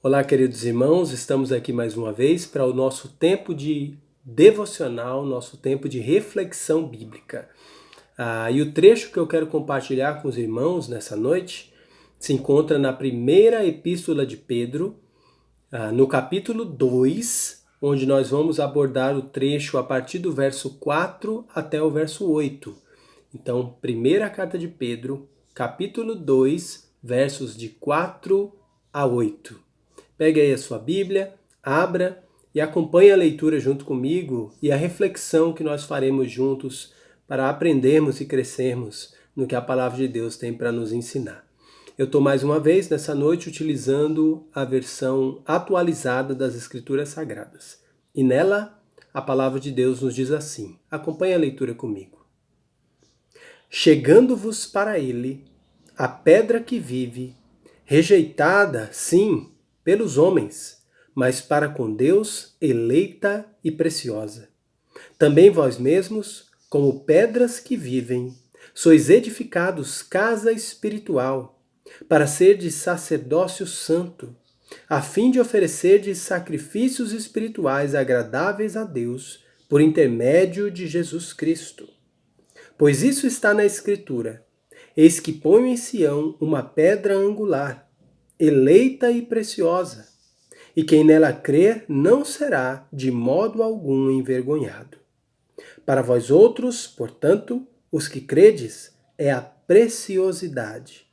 Olá, queridos irmãos, estamos aqui mais uma vez para o nosso tempo de devocional, nosso tempo de reflexão bíblica. E o trecho que eu quero compartilhar com os irmãos nessa noite se encontra na primeira epístola de Pedro, no capítulo 2, onde nós vamos abordar o trecho a partir do verso 4 até o verso 8. Então, primeira carta de Pedro, capítulo 2, versos de 4 a 8. Pegue aí a sua Bíblia, abra e acompanhe a leitura junto comigo e a reflexão que nós faremos juntos para aprendermos e crescermos no que a palavra de Deus tem para nos ensinar. Eu estou mais uma vez nessa noite utilizando a versão atualizada das Escrituras Sagradas. E nela, a palavra de Deus nos diz assim. Acompanhe a leitura comigo. Chegando-vos para ele, a pedra que vive, rejeitada, sim, pelos homens, mas para com Deus eleita e preciosa. Também vós mesmos, como pedras que vivem, sois edificados casa espiritual, para serdes sacerdócio santo, a fim de oferecerdes sacrifícios espirituais agradáveis a Deus, por intermédio de Jesus Cristo. Pois isso está na Escritura: eis que ponho em Sião uma pedra angular, eleita e preciosa, e quem nela crer não será de modo algum envergonhado. Para vós outros, portanto, os que credes, é a preciosidade.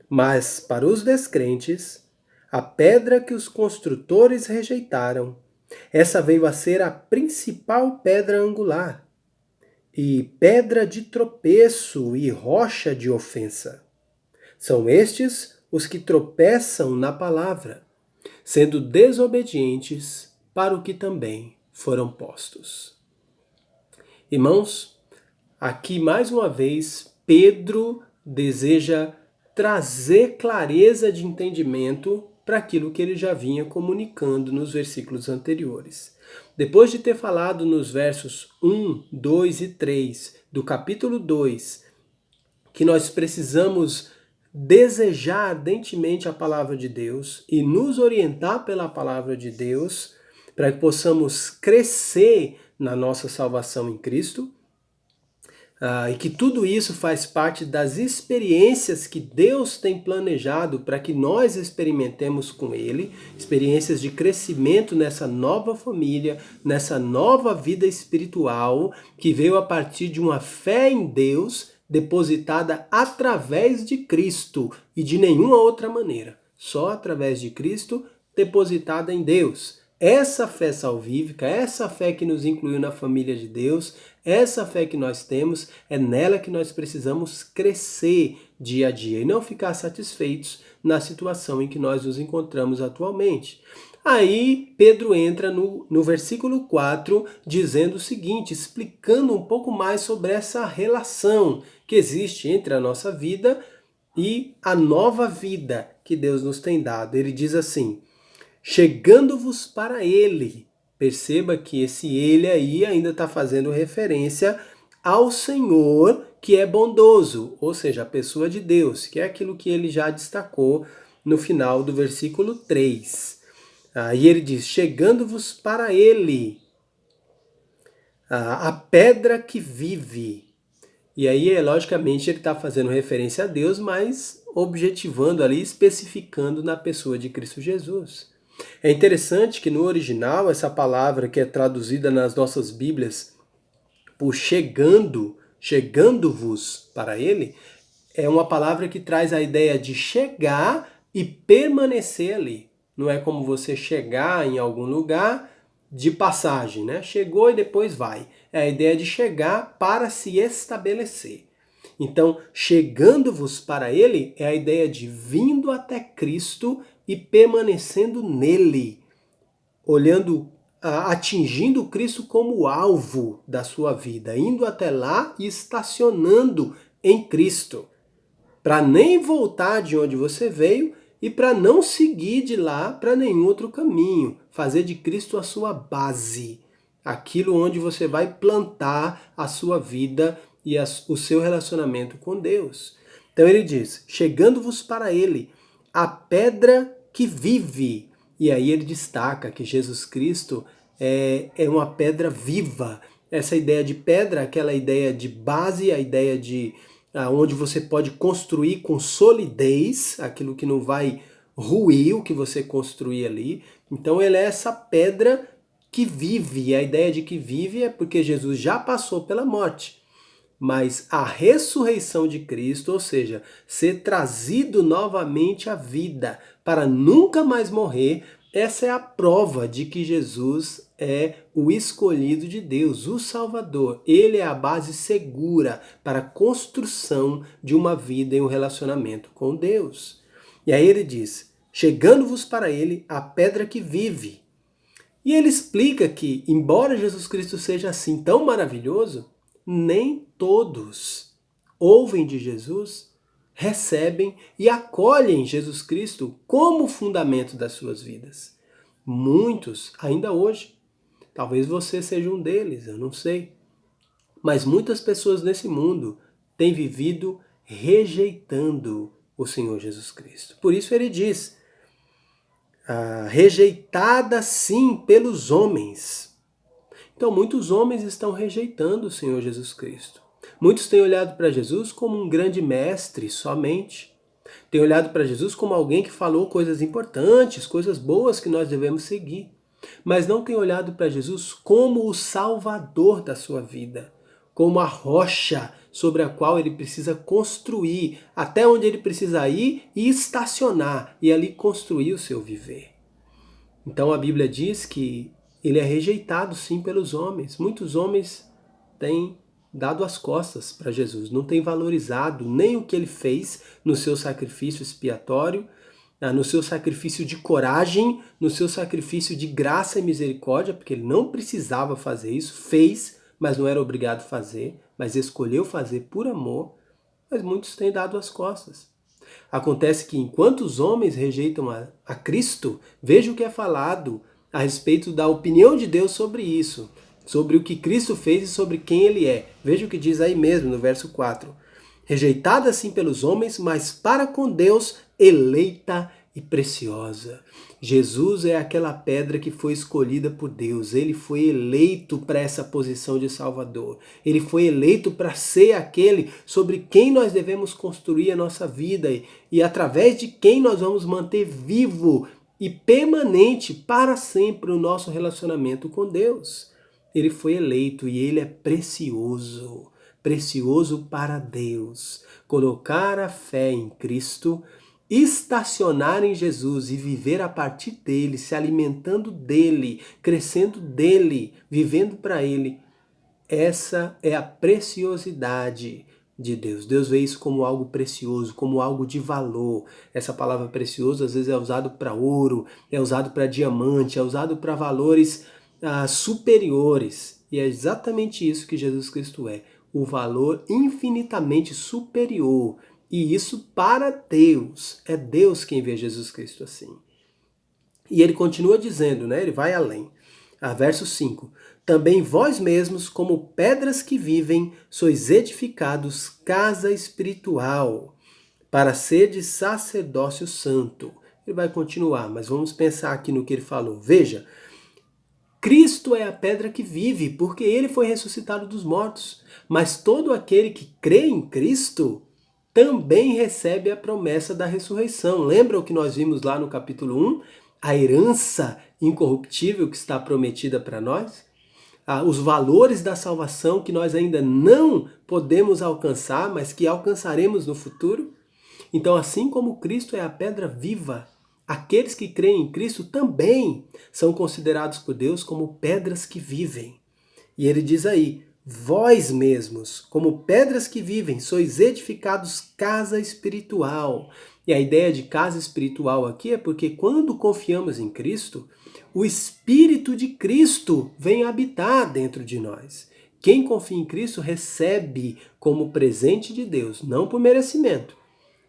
Mas para os descrentes, a pedra que os construtores rejeitaram, essa veio a ser a principal pedra angular, e pedra de tropeço e rocha de ofensa. São estes os que tropeçam na palavra, sendo desobedientes para o que também foram postos. Irmãos, aqui mais uma vez Pedro deseja trazer clareza de entendimento para aquilo que ele já vinha comunicando nos versículos anteriores. Depois de ter falado nos versos 1, 2 e 3 do capítulo 2, que nós precisamos desejar ardentemente a palavra de Deus e nos orientar pela palavra de Deus para que possamos crescer na nossa salvação em Cristo, e que tudo isso faz parte das experiências que Deus tem planejado para que nós experimentemos com Ele, experiências de crescimento nessa nova família, nessa nova vida espiritual que veio a partir de uma fé em Deus depositada através de Cristo e de nenhuma outra maneira, só através de Cristo depositada em Deus. Essa fé salvífica, essa fé que nos incluiu na família de Deus, essa fé que nós temos, é nela que nós precisamos crescer dia a dia e não ficar satisfeitos na situação em que nós nos encontramos atualmente. Aí Pedro entra no versículo 4 dizendo o seguinte, explicando um pouco mais sobre essa relação que existe entre a nossa vida e a nova vida que Deus nos tem dado. Ele diz assim: chegando-vos para ele. Perceba que esse ele aí ainda está fazendo referência ao Senhor que é bondoso, ou seja, a pessoa de Deus, que é aquilo que ele já destacou no final do versículo 3. Aí ele diz, chegando-vos para ele, a pedra que vive. E aí, logicamente, ele está fazendo referência a Deus, mas objetivando ali, especificando na pessoa de Cristo Jesus. É interessante que no original, essa palavra que é traduzida nas nossas Bíblias por chegando, chegando-vos para ele, é uma palavra que traz a ideia de chegar e permanecer ali. Não é como você chegar em algum lugar de passagem, né? Chegou e depois vai. É a ideia de chegar para se estabelecer. Então, chegando-vos para ele é a ideia de vindo até Cristo e permanecendo nele, olhando, atingindo Cristo como alvo da sua vida, indo até lá e estacionando em Cristo, para nem voltar de onde você veio e para não seguir de lá para nenhum outro caminho, fazer de Cristo a sua base, aquilo onde você vai plantar a sua vida e o seu relacionamento com Deus. Então ele diz, chegando-vos para ele, a pedra que vive. E aí ele destaca que Jesus Cristo é uma pedra viva. Essa ideia de pedra, aquela ideia de base, a ideia de onde você pode construir com solidez, aquilo que não vai ruir o que você construir ali. Então ele é essa pedra que vive. E a ideia de que vive é porque Jesus já passou pela morte. Mas a ressurreição de Cristo, ou seja, ser trazido novamente à vida para nunca mais morrer, essa é a prova de que Jesus é o escolhido de Deus, o Salvador. Ele é a base segura para a construção de uma vida em um relacionamento com Deus. E aí ele diz: chegando-vos para ele a pedra que vive. E ele explica que, embora Jesus Cristo seja assim tão maravilhoso, nem todos ouvem de Jesus, recebem e acolhem Jesus Cristo como fundamento das suas vidas. Muitos, ainda hoje, talvez você seja um deles, eu não sei, mas muitas pessoas nesse mundo têm vivido rejeitando o Senhor Jesus Cristo. Por isso ele diz: rejeitada sim pelos homens. Então muitos homens estão rejeitando o Senhor Jesus Cristo. Muitos têm olhado para Jesus como um grande mestre somente. Têm olhado para Jesus como alguém que falou coisas importantes, coisas boas que nós devemos seguir. Mas não têm olhado para Jesus como o Salvador da sua vida, como a rocha sobre a qual ele precisa construir, até onde ele precisa ir e estacionar, e ali construir o seu viver. Então a Bíblia diz que ele é rejeitado sim pelos homens. Muitos homens têm dado as costas para Jesus, não têm valorizado nem o que ele fez no seu sacrifício expiatório, no seu sacrifício de coragem, no seu sacrifício de graça e misericórdia, porque ele não precisava fazer isso, fez, mas não era obrigado a fazer, mas escolheu fazer por amor. Mas muitos têm dado as costas. Acontece que enquanto os homens rejeitam a Cristo, veja o que é falado a respeito da opinião de Deus sobre isso, sobre o que Cristo fez e sobre quem ele é. Veja o que diz aí mesmo no verso 4. Rejeitada assim pelos homens, mas para com Deus eleita e preciosa. Jesus é aquela pedra que foi escolhida por Deus. Ele foi eleito para essa posição de Salvador. Ele foi eleito para ser aquele sobre quem nós devemos construir a nossa vida e através de quem nós vamos manter vivo e permanente para sempre o nosso relacionamento com Deus. Ele foi eleito e ele é precioso. Precioso para Deus. Colocar a fé em Cristo, estacionar em Jesus e viver a partir dele, se alimentando dele, crescendo dele, vivendo para ele. Essa é a preciosidade de Deus. Deus vê isso como algo precioso, como algo de valor. Essa palavra precioso às vezes é usado para ouro, é usado para diamante, é usado para valores superiores. E é exatamente isso que Jesus Cristo é. O valor infinitamente superior. E isso para Deus. É Deus quem vê Jesus Cristo assim. E ele continua dizendo, né? Ele vai além. Verso 5. Também vós mesmos, como pedras que vivem, sois edificados casa espiritual, para serdes sacerdócio santo. Ele vai continuar, mas vamos pensar aqui no que ele falou. Veja, Cristo é a pedra que vive, porque ele foi ressuscitado dos mortos. Mas todo aquele que crê em Cristo também recebe a promessa da ressurreição. Lembra o que nós vimos lá no capítulo 1? A herança incorruptível que está prometida para nós? Os valores da salvação que nós ainda não podemos alcançar, mas que alcançaremos no futuro? Então, assim como Cristo é a pedra viva, aqueles que creem em Cristo também são considerados por Deus como pedras que vivem. E ele diz aí, vós mesmos, como pedras que vivem, sois edificados casa espiritual. E a ideia de casa espiritual aqui é porque quando confiamos em Cristo, o Espírito de Cristo vem habitar dentro de nós. Quem confia em Cristo recebe como presente de Deus, não por merecimento,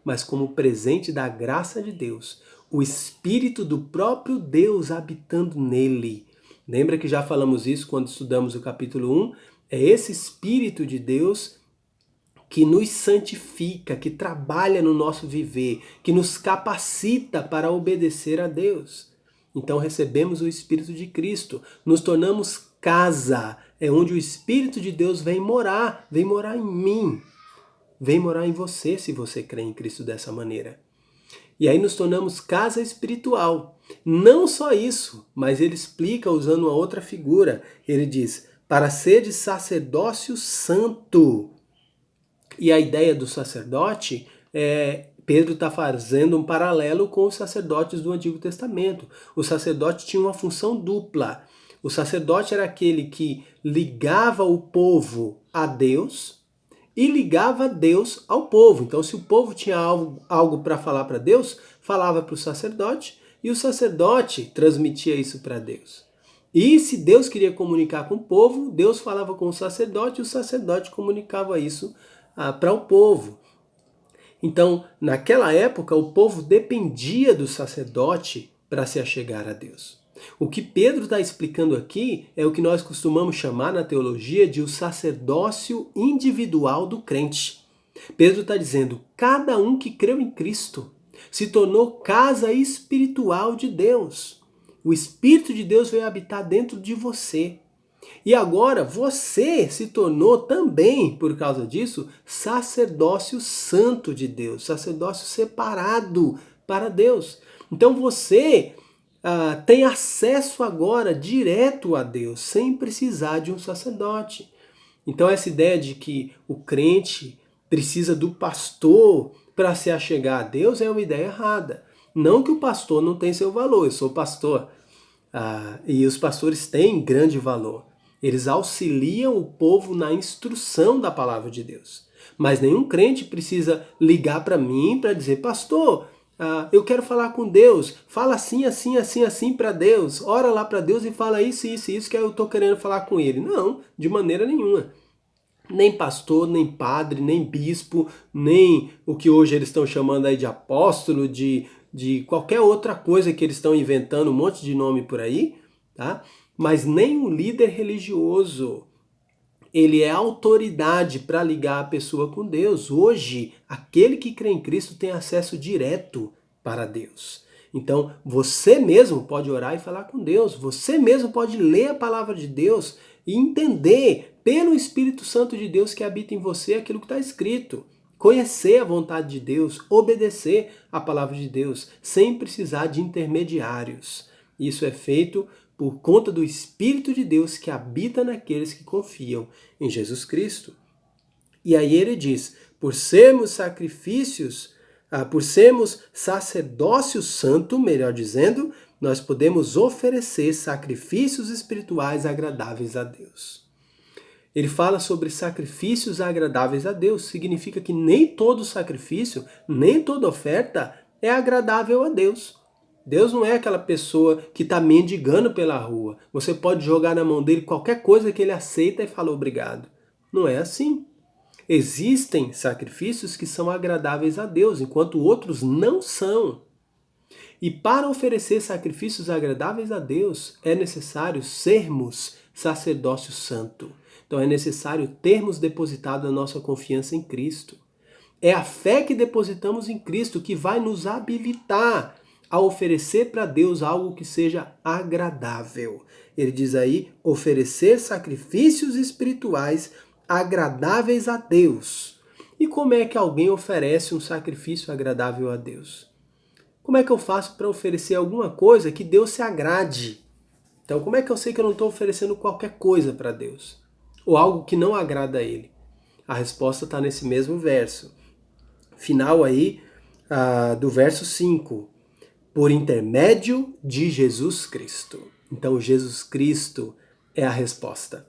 mas como presente da graça de Deus, o Espírito do próprio Deus habitando nele. Lembra que já falamos isso quando estudamos o capítulo 1? É esse Espírito de Deus que nos santifica, que trabalha no nosso viver, que nos capacita para obedecer a Deus. Então recebemos o Espírito de Cristo, nos tornamos casa, é onde o Espírito de Deus vem morar em mim, vem morar em você se você crê em Cristo dessa maneira. E aí nos tornamos casa espiritual. Não só isso, mas ele explica usando uma outra figura. Ele diz, para ser de sacerdócio santo. E a ideia do sacerdote, Pedro está fazendo um paralelo com os sacerdotes do Antigo Testamento. O sacerdote tinha uma função dupla. O sacerdote era aquele que ligava o povo a Deus e ligava Deus ao povo. Então, se o povo tinha algo para falar para Deus, falava para o sacerdote e o sacerdote transmitia isso para Deus. E se Deus queria comunicar com o povo, Deus falava com o sacerdote e o sacerdote comunicava isso para o povo. Então, naquela época, o povo dependia do sacerdote para se achegar a Deus. O que Pedro está explicando aqui é o que nós costumamos chamar na teologia de o sacerdócio individual do crente. Pedro está dizendo, cada um que creu em Cristo se tornou casa espiritual de Deus. O Espírito de Deus veio habitar dentro de você. E agora você se tornou também, por causa disso, sacerdócio santo de Deus, sacerdócio separado para Deus. Então você tem acesso agora direto a Deus, sem precisar de um sacerdote. Então essa ideia de que o crente precisa do pastor para se achegar a Deus é uma ideia errada. Não que o pastor não tem seu valor, eu sou pastor, e os pastores têm grande valor. Eles auxiliam o povo na instrução da palavra de Deus. Mas nenhum crente precisa ligar para mim para dizer, pastor, eu quero falar com Deus, fala assim, assim, assim, assim para Deus, ora lá para Deus e fala isso, isso, isso que eu estou querendo falar com ele. Não, de maneira nenhuma. Nem pastor, nem padre, nem bispo, nem o que hoje eles estão chamando aí de apóstolo, de qualquer outra coisa que eles estão inventando, um monte de nome por aí, tá? Mas nem um líder religioso, ele é autoridade para ligar a pessoa com Deus. Hoje, aquele que crê em Cristo tem acesso direto para Deus. Então, você mesmo pode orar e falar com Deus. Você mesmo pode ler a palavra de Deus e entender pelo Espírito Santo de Deus que habita em você aquilo que está escrito. Conhecer a vontade de Deus, obedecer a palavra de Deus, sem precisar de intermediários. Isso é feito por conta do Espírito de Deus que habita naqueles que confiam em Jesus Cristo. E aí ele diz, por sermos sacerdócio santo, melhor dizendo, nós podemos oferecer sacrifícios espirituais agradáveis a Deus. Ele fala sobre sacrifícios agradáveis a Deus, significa que nem todo sacrifício, nem toda oferta é agradável a Deus. Deus não é aquela pessoa que está mendigando pela rua. Você pode jogar na mão dele qualquer coisa que ele aceita e fala obrigado. Não é assim. Existem sacrifícios que são agradáveis a Deus, enquanto outros não são. E para oferecer sacrifícios agradáveis a Deus, é necessário sermos sacerdócio santo. Então é necessário termos depositado a nossa confiança em Cristo. É a fé que depositamos em Cristo que vai nos habilitar a oferecer para Deus algo que seja agradável. Ele diz aí, oferecer sacrifícios espirituais agradáveis a Deus. E como é que alguém oferece um sacrifício agradável a Deus? Como é que eu faço para oferecer alguma coisa que Deus se agrade? Então, como é que eu sei que eu não estou oferecendo qualquer coisa para Deus? Ou algo que não agrada a Ele? A resposta está nesse mesmo verso. Final aí do verso 5. Por intermédio de Jesus Cristo. Então, Jesus Cristo é a resposta.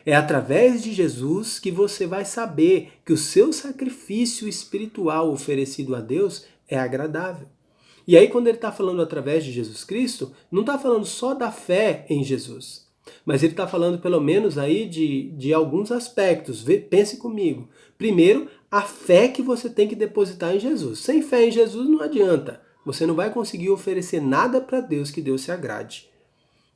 É através de Jesus que você vai saber que o seu sacrifício espiritual oferecido a Deus é agradável. E aí, quando ele está falando através de Jesus Cristo, não está falando só da fé em Jesus, mas ele está falando pelo menos aí de alguns aspectos. Pense comigo. Primeiro, a fé que você tem que depositar em Jesus. Sem fé em Jesus não adianta. Você não vai conseguir oferecer nada para Deus que Deus se agrade.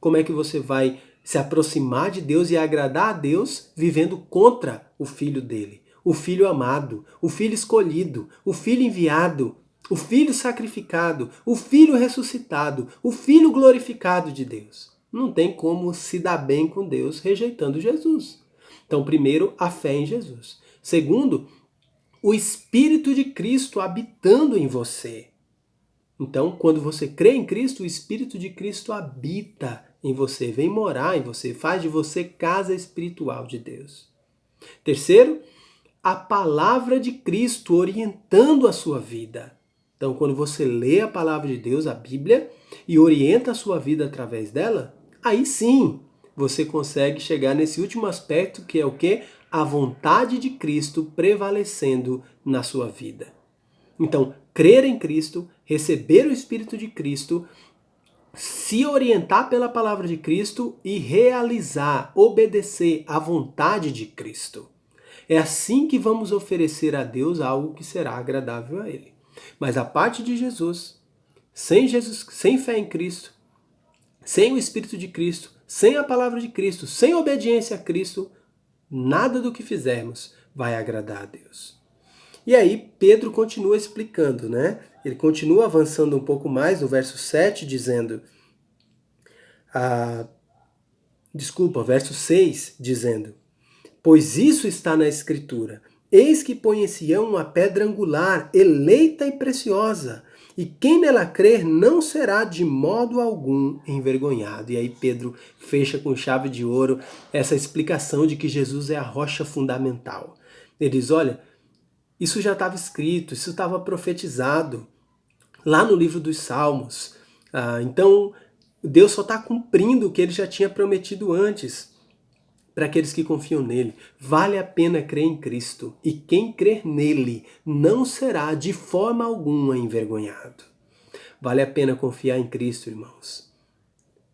Como é que você vai se aproximar de Deus e agradar a Deus vivendo contra o Filho dele? O Filho amado, o Filho escolhido, o Filho enviado, o Filho sacrificado, o Filho ressuscitado, o Filho glorificado de Deus. Não tem como se dar bem com Deus rejeitando Jesus. Então, primeiro, a fé em Jesus. Segundo, o Espírito de Cristo habitando em você. Então, quando você crê em Cristo, o Espírito de Cristo habita em você, vem morar em você, faz de você casa espiritual de Deus. Terceiro, a palavra de Cristo orientando a sua vida. Então, quando você lê a palavra de Deus, a Bíblia, e orienta a sua vida através dela, aí sim você consegue chegar nesse último aspecto, que é o quê? A vontade de Cristo prevalecendo na sua vida. Então, crer em Cristo, receber o Espírito de Cristo, se orientar pela palavra de Cristo e realizar, obedecer à vontade de Cristo. É assim que vamos oferecer a Deus algo que será agradável a Ele. Mas a parte de Jesus, sem fé em Cristo, sem o Espírito de Cristo, sem a palavra de Cristo, sem obediência a Cristo, nada do que fizermos vai agradar a Deus. E aí Pedro continua explicando, né? Ele continua avançando um pouco mais no verso 7, dizendo... verso 6, dizendo: pois isso está na Escritura. Eis que põe em Sião uma pedra angular, eleita e preciosa, e quem nela crer não será de modo algum envergonhado. E aí Pedro fecha com chave de ouro essa explicação de que Jesus é a rocha fundamental. Ele diz, olha, isso já estava escrito, isso estava profetizado lá no livro dos Salmos. Então, Deus só está cumprindo o que ele já tinha prometido antes para aqueles que confiam nele. Vale a pena crer em Cristo, e quem crer nele não será de forma alguma envergonhado. Vale a pena confiar em Cristo, irmãos.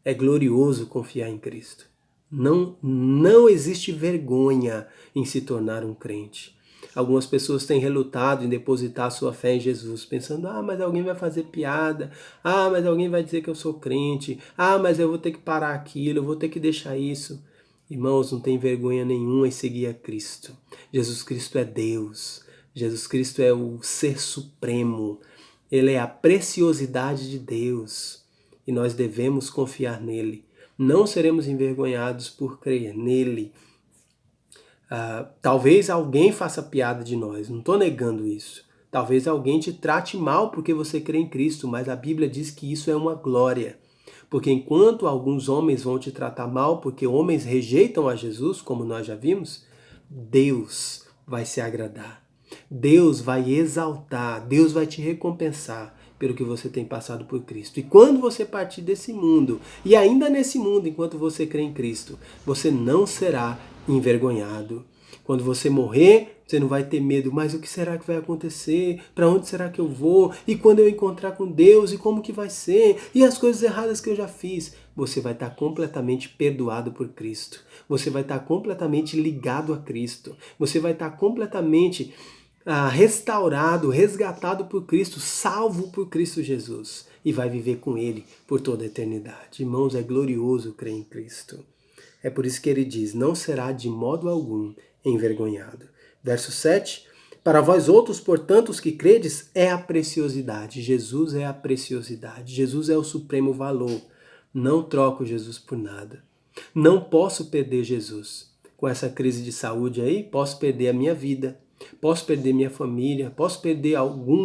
É glorioso confiar em Cristo. Não existe vergonha em se tornar um crente. Algumas pessoas têm relutado em depositar sua fé em Jesus, pensando, mas alguém vai fazer piada, mas alguém vai dizer que eu sou crente, mas eu vou ter que parar aquilo, eu vou ter que deixar isso. Irmãos, não tem vergonha nenhuma em seguir a Cristo. Jesus Cristo é Deus. Jesus Cristo é o Ser Supremo. Ele é a preciosidade de Deus. E nós devemos confiar nele. Não seremos envergonhados por crer nele. Talvez alguém faça piada de nós. Não estou negando isso. Talvez alguém te trate mal porque você crê em Cristo. Mas a Bíblia diz que isso é uma glória. Porque enquanto alguns homens vão te tratar mal, porque homens rejeitam a Jesus, como nós já vimos, Deus vai se agradar. Deus vai exaltar, Deus vai te recompensar pelo que você tem passado por Cristo. E quando você partir desse mundo, e ainda nesse mundo, enquanto você crê em Cristo, você não será envergonhado. Quando você morrer, você não vai ter medo, mas o que será que vai acontecer? Para onde será que eu vou? E quando eu encontrar com Deus? E como que vai ser? E as coisas erradas que eu já fiz? Você vai estar completamente perdoado por Cristo. Você vai estar completamente ligado a Cristo. Você vai estar completamente restaurado, resgatado por Cristo, salvo por Cristo Jesus. E vai viver com Ele por toda a eternidade. Irmãos, é glorioso crer em Cristo. É por isso que ele diz, não será de modo algum envergonhado. Verso 7, para vós outros, portanto, os que credes, é a preciosidade. Jesus é a preciosidade. Jesus é o supremo valor. Não troco Jesus por nada. Não posso perder Jesus. Com essa crise de saúde aí, posso perder a minha vida. Posso perder minha família. Posso perder algum